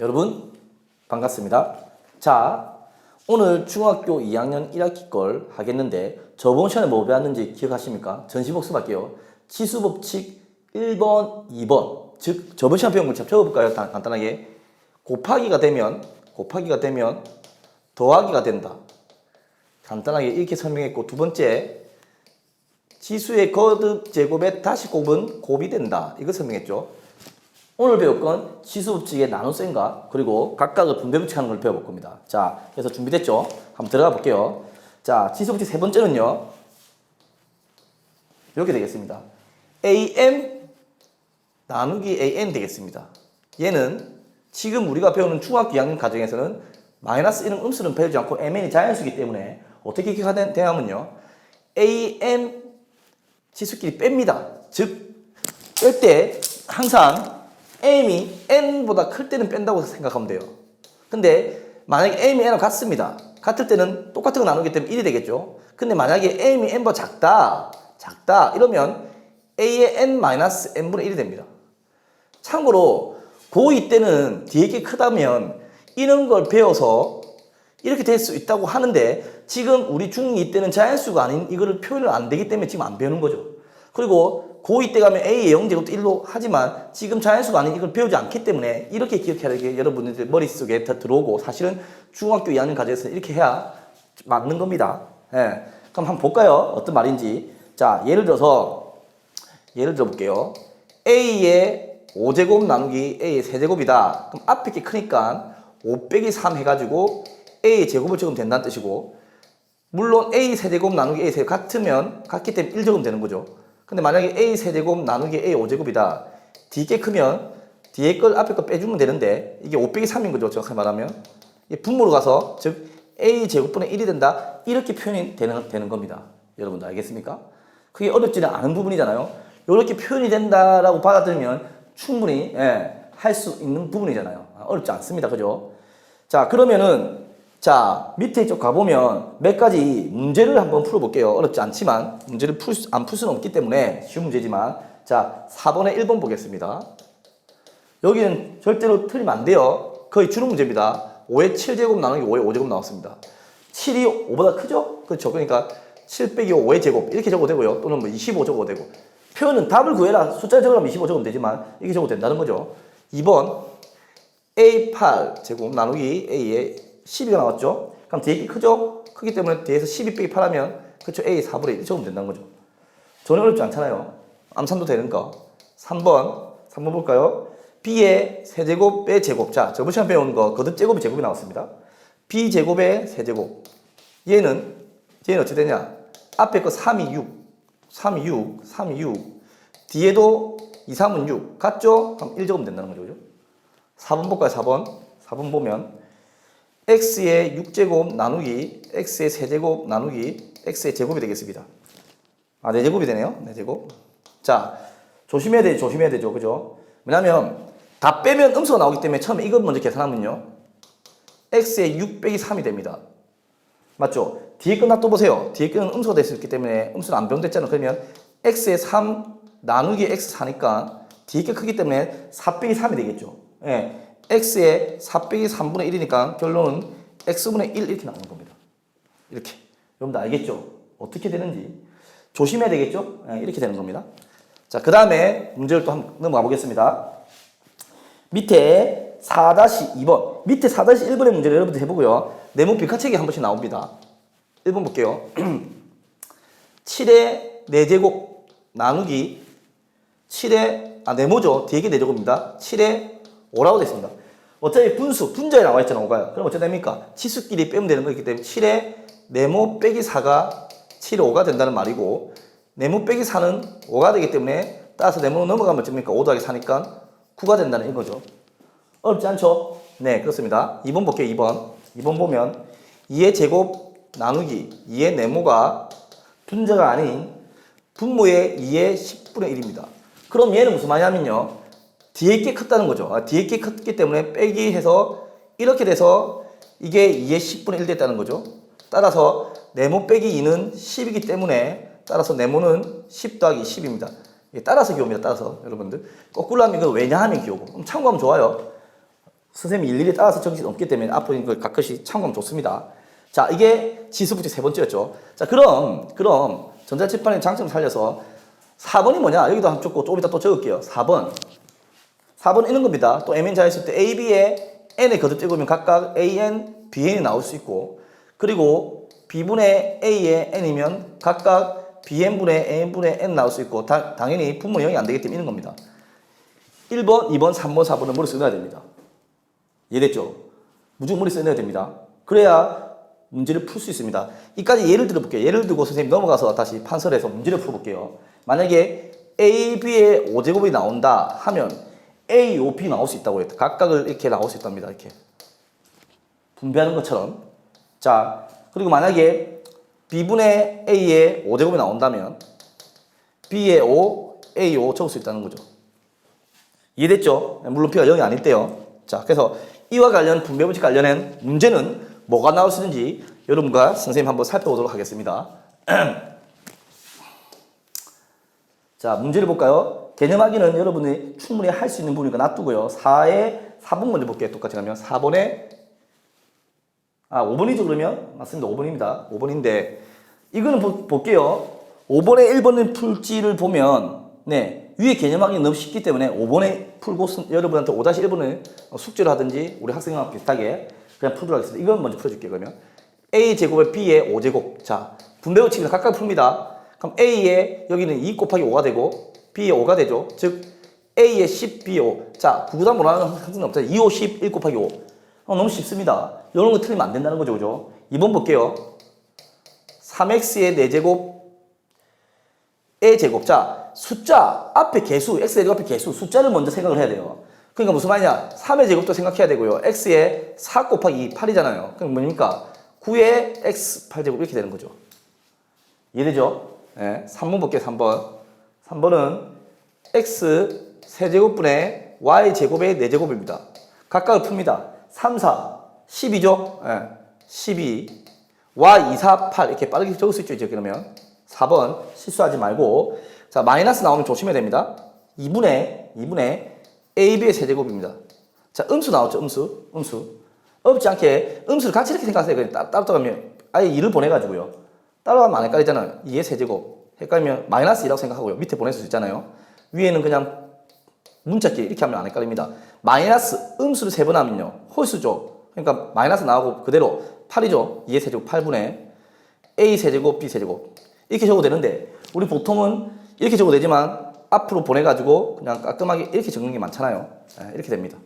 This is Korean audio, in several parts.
여러분 반갑습니다. 자, 오늘 중학교 2학년 1학기 걸 하겠는데 저번 시간에 뭐 배웠는지 기억하십니까? 전시복습할게요. 치수법칙 1번, 2번 즉 저번 시간에 배운 걸 적어볼까요? 간단하게 곱하기가 되면 더하기가 된다. 간단하게 이렇게 설명했고, 두 번째 지수의 거듭 제곱에 다시 곱은 곱이 된다. 이거 설명했죠. 오늘 배울 건 지수법칙의 나눗셈과 그리고 각각의 분배법칙하는 걸 배워볼 겁니다. 자, 그래서 준비됐죠? 한번 들어가 볼게요. 자, 지수법칙 세 번째는요, 이렇게 되겠습니다. AM 나누기 AN 되겠습니다. 얘는 지금 우리가 배우는 중학교 2학년 과정에서는 마이너스 1은 음수는 배우지 않고 MN이 자연수이기 때문에 어떻게 되냐면요, AM 지수끼리 뺍니다. 즉, 뺄 때 항상 M이 N보다 클 때는 뺀다고 생각하면 돼요. 근데 만약에 M이 N하고 같습니다. 같을 때는 똑같은 거 나누기 때문에 1이 되겠죠. 근데 만약에 M이 N보다 작다 이러면 A의 N-N분의 1이 됩니다. 참고로 고2 때는 뒤에 게 크다면 이런 걸 배워서 이렇게 될 수 있다고 하는데, 지금 우리 중2 때는 자연수가 아닌 이거를 표현을 안 되기 때문에 지금 안 배우는 거죠. 그리고 고2 때 가면 A의 0제곱도 1로 하지만 지금 자연수가 아닌 이걸 배우지 않기 때문에 이렇게 기억해야 게 여러분들 머릿속에 들어오고, 사실은 중학교 2학년 과정에서 이렇게 해야 맞는 겁니다. 예. 그럼 한번 볼까요? 어떤 말인지. 자, 예를 들어 볼게요. A의 5제곱 나누기 A의 세제곱이다. 그럼 앞에 게 크니까 5 빼기 3 해가지고 A의 제곱을 적으면 된다는 뜻이고, 물론 A 세제곱 나누기 A 세제곱 같기 때문에 1 적으면 되는 거죠. 근데 만약에 A 세제곱 나누기 A 5제곱이다. 뒤에 크면 뒤에 걸 앞에 거 빼주면 되는데, 이게 5 빼기 3인 거죠. 정확히 말하면. 이게 분모로 가서, 즉 A 제곱분의 1이 된다. 이렇게 표현이 되는 겁니다. 여러분들 알겠습니까? 그게 어렵지는 않은 부분이잖아요. 이렇게 표현이 된다라고 받아들이면 충분히 할 수 있는 부분이잖아요. 어렵지 않습니다. 그죠? 자, 그러면은 자, 밑에 이쪽 가보면 몇 가지 문제를 한번 풀어볼게요. 어렵지 않지만 문제를 안 풀 수는 없기 때문에 쉬운 문제지만, 자, 4번에 1번 보겠습니다. 여기는 절대로 틀리면 안 돼요. 거의 주는 문제입니다. 5의 7제곱 나누기 5의 5제곱 나왔습니다. 7이 5보다 크죠? 그렇죠. 그러니까 7 빼기 5의 제곱 이렇게 적어도 되고요. 또는 뭐 25 적어도 되고. 표현은 답을 구해라. 숫자 적으라면 25 적으면 되지만 이렇게 적어도 된다는 거죠. 2번 A8 제곱 나누기 A의 12가 나왔죠? 그럼 뒤에 게 크죠? 크기 때문에 뒤에서 12 빼기 8 하면, 그렇죠? A 4분의 1 적으면 된다는 거죠. 전혀 어렵지 않잖아요. 암산도 되는 거. 3번 볼까요? B의 세제곱의 제곱. 자, 저번 시간 배운 거 거듭 제곱의 제곱이 나왔습니다. B 제곱의 세제곱. 얘는 어떻게 되냐? 앞에 거 3이 6. 뒤에도 2, 3은 6. 같죠? 그럼 1 적으면 된다는 거죠. 그죠? 4번 볼까요? 4번 보면 x의 6제곱 나누기 x의 세제곱 나누기 x의 제곱이 되겠습니다. 아, 4제곱이 되네요. 4제곱. 자, 조심해야 되죠. 그죠? 왜냐면 다 빼면 음수가 나오기 때문에 처음에 이것 먼저 계산하면요, x의 6 빼기 3이 됩니다. 맞죠? 뒤에 건 또 보세요. 뒤에 거는 음수가 될 수 있기 때문에 음수는 안 변됐잖아요. 그러면 x의 3 나누기 x 4니까 뒤에 게 크기 때문에 4 빼기 3이 되겠죠. 예. x의 4 빼기 3분의 1이니까 결론은 x분의 1 이렇게 나오는 겁니다. 이렇게. 여러분들 알겠죠? 어떻게 되는지 조심해야 되겠죠? 네, 이렇게 되는 겁니다. 자, 그 다음에 문제를 또 한번 넘어가 보겠습니다. 밑에 4-2번. 밑에 4-1번의 문제를 여러분들 해보고요. 네모 빅카책이 한 번씩 나옵니다. 1번 볼게요. 7의 4제곱 나누기 7의, 네모죠. 뒤에 게 4제곱입니다. 7의 5라고 되어 있습니다. 어차피 분자에 나와 있잖아, 5가요. 그럼 어떻게 됩니까? 치수끼리 빼면 되는 거기 때문에 7의 네모 빼기 4가 7의 5가 된다는 말이고, 네모 빼기 4는 5가 되기 때문에 따라서 네모로 넘어가면 어떻습니까? 5 더하기 4니까 9가 된다는 이거죠. 어렵지 않죠? 네, 그렇습니다. 2번 볼게요. 2번 보면 2의 제곱 나누기 2의 네모가 분자가 아닌 분모의 2의 10분의 1입니다. 그럼 얘는 무슨 말이냐면요, 뒤에 게 컸다는 거죠. 뒤에 게 컸기 때문에 빼기 해서 이렇게 돼서 이게 2의 10분의 1 됐다는 거죠. 따라서 네모 빼기 2는 10이기 때문에 따라서 네모는 10 더하기 10입니다. 따라서 기호입니다. 따라서 여러분들 거꾸로 하면 이거 왜냐하면 기호고. 참고하면 좋아요. 선생님이 일일이 따라서 적을 수 없기 때문에 앞으로 이걸 가끔씩 참고하면 좋습니다. 자, 이게 지수부지 세 번째였죠. 자, 그럼 전자칠판의 장점을 살려서 4번이 뭐냐? 여기도 한번 적고 좀 이따 또 적을게요. 4번 이런 겁니다. 또 mn 자였을 때 a, b의 n의 거듭제곱이면 각각 an, bn이 나올 수 있고, 그리고 b분의 a의 n이면 각각 bn분의 an분의 n 나올 수 있고, 당연히 분모 0이 안 되기 때문에 이런 겁니다. 1번, 2번, 3번, 4번은 머리 써놔야 됩니다. 이해됐죠? 무조건 머리 써놔야 됩니다. 그래야 문제를 풀 수 있습니다. 이까지 예를 들어볼게요. 예를 들고 선생님 넘어가서 다시 판설해서 문제를 풀어볼게요. 만약에 a, b의 5제곱이 나온다 하면 a, o, b 나올 수 있다고 해요. 각각을 이렇게 나올 수 있답니다. 이렇게 분배하는 것처럼. 자, 그리고 만약에 b분의 a의 5제곱이 나온다면 b의 5, a, 5 적을 수 있다는 거죠. 이해됐죠? 물론 b가 0이 아닐 때요. 자, 그래서 이와 관련 분배 법칙 관련된 문제는 뭐가 나올 수 있는지 여러분과 선생님 한번 살펴보도록 하겠습니다. 자, 문제를 볼까요? 개념 확인은 여러분이 충분히 할 수 있는 부분이니까 놔두고요. 4번 먼저 볼게요. 똑같이 가면 4번에 5번이죠 그러면? 맞습니다. 5번입니다. 5번인데 이거는 볼게요. 5번에 1번을 풀지를 보면 위에 개념 확인이 너무 쉽기 때문에 5번에 풀고 여러분한테 5-1번을 숙제를 하든지 우리 학생과 비슷하게 그냥 풀도록 하겠습니다. 이건 먼저 풀어줄게요. 그러면 a제곱에 b의 5제곱. 자, 분배 법칙을 각각 풉니다. 그럼 a의 여기는 2 곱하기 5가 되고 b의 5가 되죠. 즉 a의 10, b의 5. 자, 구구단 뭐라는 학생은 없잖아요. 2, 5, 10, 1 곱하기 5. 너무 쉽습니다. 이런 거 틀리면 안 된다는 거죠. 그죠? 2번 볼게요. 3x의 4제곱 의 제곱. 자, 숫자 앞에 개수, x의 제곱 앞에 개수, 숫자를 먼저 생각을 해야 돼요. 그러니까 무슨 말이냐? 3의 제곱도 생각해야 되고요. x의 4 곱하기 2, 8이잖아요. 그럼 뭡니까? 9의 x 8제곱 이렇게 되는 거죠. 이해되죠? 네, 3번 볼게요. 3번. 3번은 x 세제곱분의 y 제곱의 4제곱입니다. 각각을 풉니다. 3, 4, 10이죠? 네, 12, y 2, 4, 8 이렇게 빠르게 적을 수 있죠. 이제 그러면 4번 실수하지 말고. 자, 마이너스 나오면 조심해야 됩니다. 2분의 ab의 세제곱입니다. 자, 음수 나왔죠. 음수. 어렵지 않게 음수를 같이 이렇게 생각하세요. 그냥 따라가면 아예 2를 보내가지고요. 따라가면 안 헷갈리잖아요. 2의 세제곱. 헷갈리면 마이너스 2라고 생각하고요. 밑에 보낼 수 있잖아요. 위에는 그냥 문자끼리 이렇게 하면 안 헷갈립니다. 마이너스 음수를 3번 하면요. 홀수죠. 그러니까 마이너스 나오고 그대로 8이죠. 2의 세제곱 8분의 a 세제곱 b 세제곱. 이렇게 적어도 되는데 우리 보통은 이렇게 적어도 되지만 앞으로 보내가지고 그냥 깔끔하게 이렇게 적는 게 많잖아요. 이렇게 됩니다.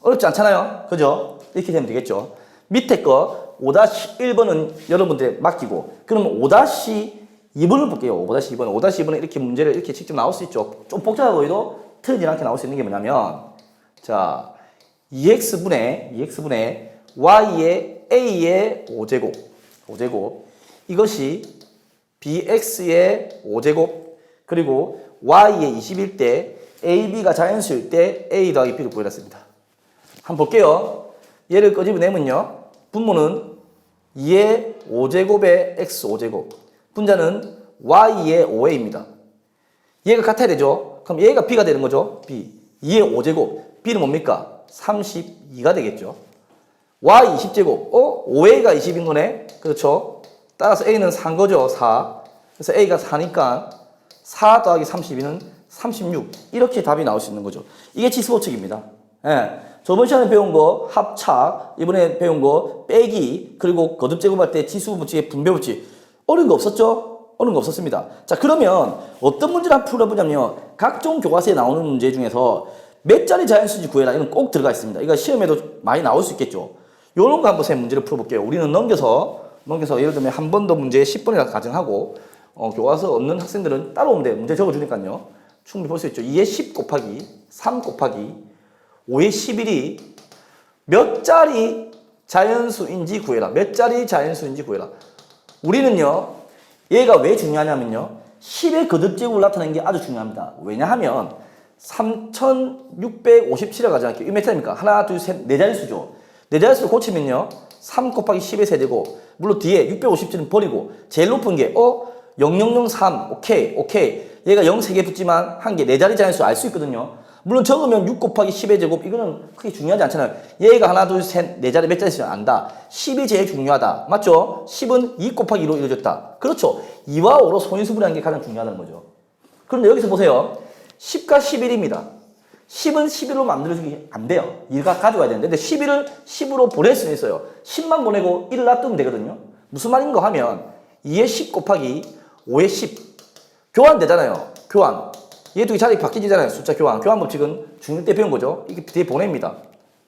어렵지 않잖아요. 그죠? 이렇게 되면 되겠죠. 밑에 거 5-1번은 여러분들 맡기고 그러면 5-2번을 볼게요. 5-2번. 5-2번은 이렇게 문제를 이렇게 직접 나올 수 있죠. 좀 복잡해 보여도 틀리지 않게 나올 수 있는 게 뭐냐면 자 2x분의 y의 a의 5제곱 이것이 bx의 5제곱 그리고 y의 20일 때 ab가 자연수일 때 a 더하기 b를 구해놨습니다. 한번 볼게요. 얘를 끄집어내면요. 분모는 2의 5제곱의 x 5제곱 분자는 y의 5a입니다. 얘가 같아야 되죠. 그럼 얘가 b가 되는 거죠. b 2의 5제곱 b는 뭡니까? 32가 되겠죠. y 20제곱 5a가 20인 거네. 그렇죠. 따라서 a는 4인 거죠. 4. 그래서 a가 4니까 4 더하기 32는 36. 이렇게 답이 나올 수 있는 거죠. 이게 지수법칙입니다. 예. 저번 시간에 배운 거 합착, 이번에 배운 거 빼기, 그리고 거듭제곱할 때 지수법칙의 분배법칙. 어려운 거 없었죠? 어려운 거 없었습니다. 자, 그러면 어떤 문제를 한번 풀어보자면 각종 교과서에 나오는 문제 중에서 몇 자리 자연수인지 구해라. 이건 꼭 들어가 있습니다. 이거 시험에도 많이 나올 수 있겠죠. 요런 거 한번 쌤 문제를 풀어볼게요. 우리는 넘겨서 예를 들면 한 번 더 문제 10번이라 가정하고 교과서 없는 학생들은 따라오면 돼요. 문제 적어주니까요. 충분히 볼 수 있죠. 2의 10 곱하기 3 곱하기 5의 11이 몇 자리 자연수인지 구해라. 몇 자리 자연수인지 구해라. 우리는요. 얘가 왜 중요하냐면요. 10의 거듭제곱을 나타내는 게 아주 중요합니다. 왜냐하면 3657을 가져갈게요. 이몇 자리입니까? 하나, 둘, 셋, 네 자릿수죠. 네 자릿수를 고치면요. 3 곱하기 10의 세제곱. 물론 뒤에 657은 버리고 제일 높은 게 0003. 오케이. 얘가 0 3개 붙지만 한 개, 네 자리 자연수 알 수 있거든요. 물론 적으면 6 곱하기 10의 제곱 이거는 크게 중요하지 않잖아요. 얘가 하나 둘 셋 네 자리 몇 자리씩 안다. 10이 제일 중요하다. 맞죠? 10은 2 곱하기 2로 이루어졌다. 그렇죠. 2와 5로 소인수분해하는 게 가장 중요하다는 거죠. 그런데 여기서 보세요. 10과 11입니다. 10은 11로 만들어주기 안 돼요. 1가 가져가야 되는데 근데 11을 10으로 보낼 수는 있어요. 10만 보내고 1을 놔두면 되거든요. 무슨 말인가 하면 2의 10 곱하기 5의 10 교환되잖아요. 교환. 얘 두 개 자리 바뀌지잖아요. 숫자 교환. 교환 법칙은 중1 때 배운 거죠. 이게 뒤에 보냅니다.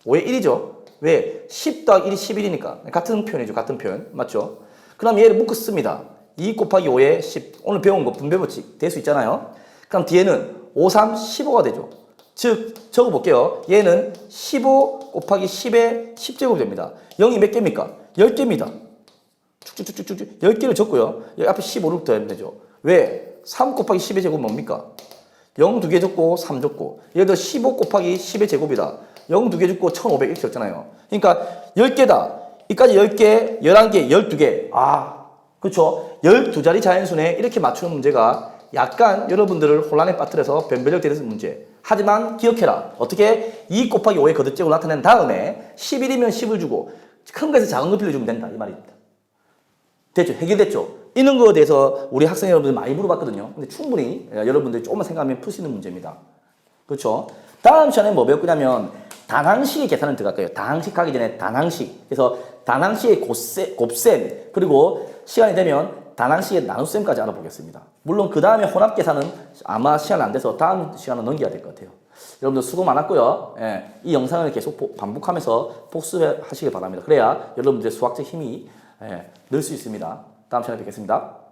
5의 1이죠. 왜? 10 더하기 1이 11이니까. 같은 표현이죠. 같은 표현. 맞죠? 그럼 얘를 묶어 씁니다. 2 곱하기 5의 10. 오늘 배운 거 분배 법칙 될 수 있잖아요. 그럼 뒤에는 5, 3, 15가 되죠. 즉, 적어볼게요. 얘는 15 곱하기 10의 10제곱이 됩니다. 0이 몇 개입니까? 10개입니다. 쭉쭉쭉쭉쭉 10개를 적고요. 여기 앞에 15를 더하면 되죠. 왜? 3 곱하기 10의 제곱은 뭡니까? 0 2개 적고 3 적고 예를 들어 15 곱하기 10의 제곱이다. 0 2개 적고 1500 이렇게 적잖아요. 그러니까 10개다. 이까지 10개, 11개, 12개. 아, 그렇죠. 12자리 자연수네 이렇게 맞추는 문제가 약간 여러분들을 혼란에 빠뜨려서 변별력 대리는 문제. 하지만 기억해라. 어떻게 2 곱하기 5의 거듭제곱을 나타낸 다음에 11이면 10을 주고 큰 거에서 작은 거 빌려주면 된다. 이 말입니다. 됐죠? 해결됐죠? 이런 거에 대해서 우리 학생 여러분들 많이 물어봤거든요. 근데 충분히 여러분들이 조금만 생각하면 풀 수 있는 문제입니다. 그렇죠? 다음 시간에 뭐 배울 거냐면 단항식의 계산을 들어갈 거예요. 단항식 하기 전에 단항식. 그래서 단항식의 곱셈 그리고 시간이 되면 단항식의 나눗셈까지 알아보겠습니다. 물론 그 다음에 혼합 계산은 아마 시간 안 돼서 다음 시간은 넘겨야 될 것 같아요. 여러분들 수고 많았고요. 예, 이 영상을 계속 반복하면서 복습하시길 바랍니다. 그래야 여러분들의 수학적 힘이 늘 수 있습니다. 다음 시간에 뵙겠습니다.